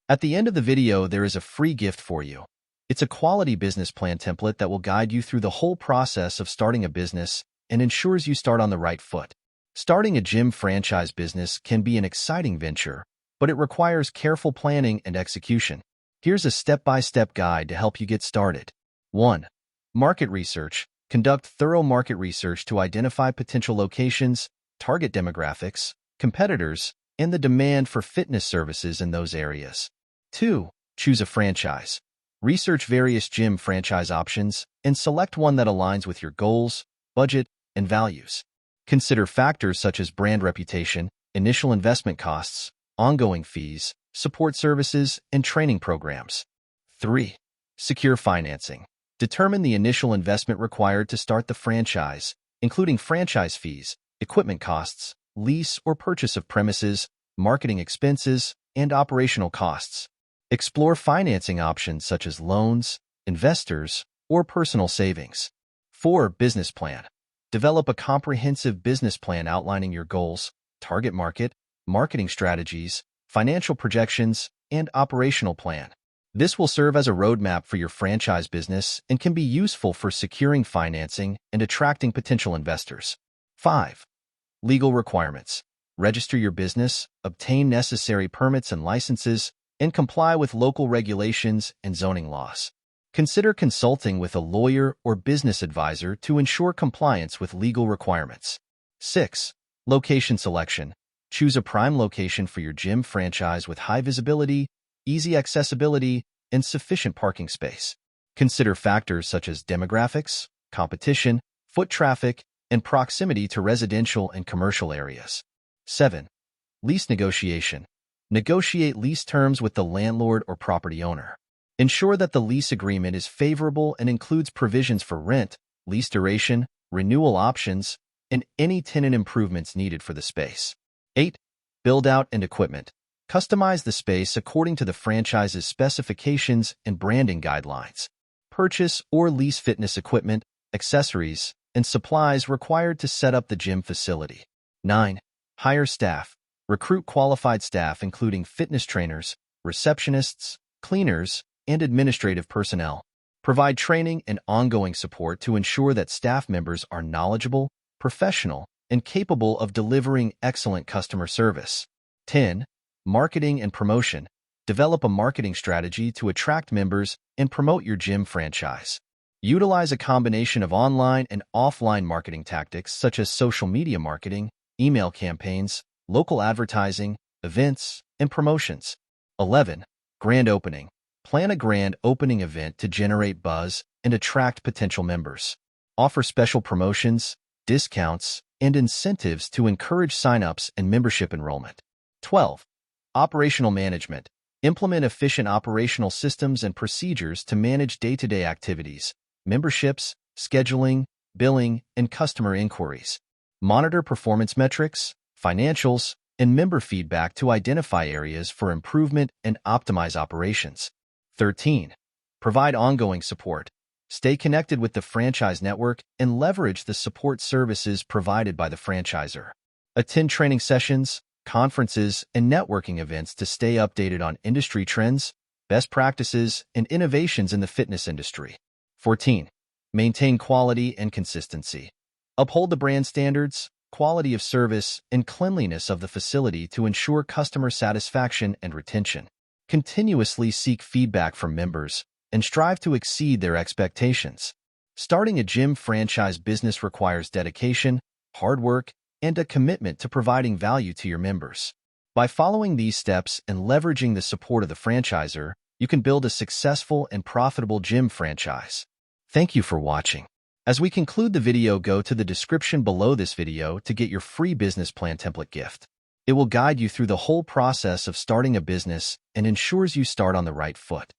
At the end of the video, there is a free gift for you. It's a quality business plan template that will guide you through the whole process of starting a business and ensures you start on the right foot. Starting a gym franchise business can be an exciting venture, but it requires careful planning and execution. Here's a step-by-step guide to help you get started. 1. Market research. Conduct thorough market research to identify potential locations, target demographics, competitors, and the demand for fitness services in those areas. 2. Choose a franchise. Research various gym franchise options and select one that aligns with your goals, budget, and values. Consider factors such as brand reputation, initial investment costs, ongoing fees, support services, and training programs. 3. Secure financing. Determine the initial investment required to start the franchise, including franchise fees, equipment costs, lease or purchase of premises, marketing expenses, and operational costs. Explore financing options such as loans, investors, or personal savings. 4. Business plan. Develop a comprehensive business plan outlining your goals, target market, marketing strategies, financial projections, and operational plan. This will serve as a roadmap for your franchise business and can be useful for securing financing and attracting potential investors. 5. Legal requirements. Register your business, obtain necessary permits and licenses, and comply with local regulations and zoning laws. Consider consulting with a lawyer or business advisor to ensure compliance with legal requirements. 6. Location selection. Choose a prime location for your gym franchise with high visibility, easy accessibility, and sufficient parking space. Consider factors such as demographics, competition, foot traffic, and proximity to residential and commercial areas. 7. Lease negotiation. Negotiate lease terms with the landlord or property owner. Ensure that the lease agreement is favorable and includes provisions for rent, lease duration, renewal options, and any tenant improvements needed for the space. 8. Build-out and equipment. Customize the space according to the franchise's specifications and branding guidelines. Purchase or lease fitness equipment, accessories, and supplies required to set up the gym facility. 9. Hire staff. Recruit qualified staff including fitness trainers, receptionists, cleaners, and administrative personnel. Provide training and ongoing support to ensure that staff members are knowledgeable, professional, and capable of delivering excellent customer service. 10. Marketing and promotion. Develop a marketing strategy to attract members and promote your gym franchise. Utilize a combination of online and offline marketing tactics such as social media marketing, email campaigns, local advertising, events, and promotions. 11. Grand opening. Plan a grand opening event to generate buzz and attract potential members. Offer special promotions, discounts, and incentives to encourage sign-ups and membership enrollment. 12. Operational management. Implement efficient operational systems and procedures to manage day-to-day activities, memberships, scheduling, billing, and customer inquiries. Monitor performance metrics, financials, and member feedback to identify areas for improvement and optimize operations. 13. Provide ongoing support. Stay connected with the franchise network and leverage the support services provided by the franchisor. Attend training sessions, conferences, and networking events to stay updated on industry trends, best practices, and innovations in the fitness industry. 14. Maintain quality and consistency. Uphold the brand standards, quality of service, and cleanliness of the facility to ensure customer satisfaction and retention. Continuously seek feedback from members and strive to exceed their expectations. Starting a gym franchise business requires dedication, hard work, and a commitment to providing value to your members. By following these steps and leveraging the support of the franchisor, you can build a successful and profitable gym franchise. Thank you for watching. As we conclude the video, go to the description below this video to get your free business plan template gift. It will guide you through the whole process of starting a business and ensures you start on the right foot.